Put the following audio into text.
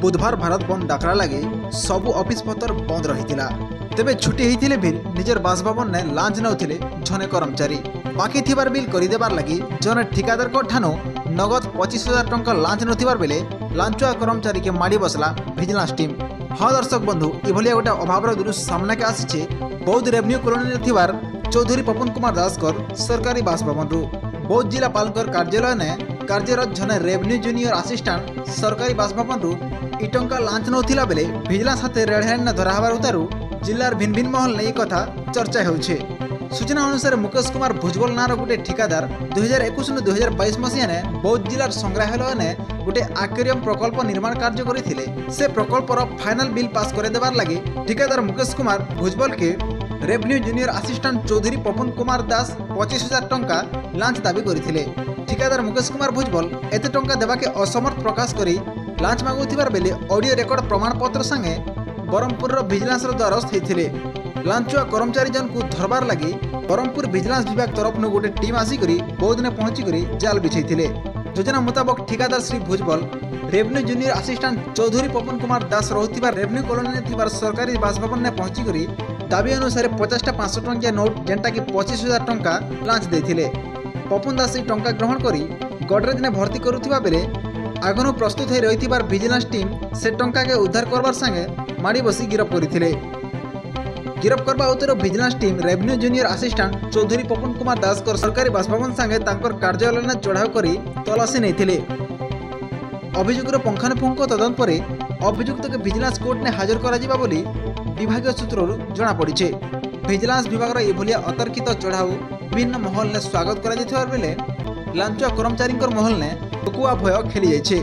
बुधवार भारत बंद डाकरा लगे सबु ऑफिस पतर बंद रही तेबे छुट्टी होते भी निजर बासभवन ने लांच नौथिले जने कर्मचारी बाकी थिबार बिल करिदेबार लगी जने ठिकादार को ठानो नगद 25,000 टंका लांच नथिबार बेले लांचुआ कर्मचारी के माड़ी बसला विजिलेंस टीम। हाँ दर्शक बंधु इभलिया गोटे अभाव दृश्य सामना के आसी बौद्ध रेवेन्यू कॉलोनी थिबार चौधरी पवन कुमार दास सरकारी बासभवन बौद्ध जिलापाल कार्यालय ने कार्यरत जने रेवेन्यू जूनियर असिस्टेंट सरकारी बासभवन इ टंका लांच नौथिला बेले विजिलेंस हाथ रेढ़ धराहबार उतारू जिलार भिन्न भिन्न महल ने कथा चर्चा होउछे। सूचना अनुसार मुकेश कुमार भुजबल नार गोटे ठिकादार 2021-2022 मसीह ने बौद्ध जिलार संग्रहालय ने गोटे आक्वेरियम प्रकल्प निर्माण कार्य करथिले। से प्रकल्पर फाइनल बिल पास करे देबार लगे ठिकादार मुकेश कुमार भुजबल के revenue junior assistant Choudhary Pawan Kumar दास 25,000 टंका लांच दाबी करथिले। ठिकादार मुकेश कुमार भुजबल एते टंका देबा के असमर्थ प्रकाश करी लांच मागुथिबार बेले ऑडियो रेकर्ड प्रमाण पत्र संगे बरहमपुर विजिलेंस द्वारस्थ होते लांचुआ कर्मचारी जन को धरबार लगी बरहमपुर विजिलेंस विभाग तरफ गोटे टीम आसिक बौद्ध ने पहुंचिक जाल बिछाई। योजना मुताबक ठिकादार श्री भुजबल revenue junior assistant Choudhary Pawan Kumar दास रोहुथिबार रेवेन्यू कॉलोनी में सरकारी बासभवन ने पहुंचिक दाबी अनुसार 50टा 500 टंकिया नोट जेनटा कि 25,000 टंका लांच देथिले। पवन दास टंका ग्रहण करी गडरेज ने भर्ती करुथिबा बेले आगनु प्रस्तुत हो रही विजिलेंस टीम से टंका के उद्धार करबार संगे माड़ी बसी गिरफ करथिले। गिरफ करबा उतर vigilance team revenue junior assistant Choudhary Pawan Kumar Das सरकारी बासभवन संगे तांकर कार्यालय ने चढ़ाऊ करी तलाशी नैथिले। अभियोगर पुंखानुपुंख तदंत पर अभियुक्त के विजिलेंस कोर्ट ने हाजर करा बोली विभाग सूत्रରୁ जना पड़िछे। विजिलेंस विभाग एभलिया अतर्कित चढ़ाऊ विभिन्न महल ने स्वागत करा बेले लांचुआ कर्मचारी महल ने टुकुआ भय खेली जाइछे।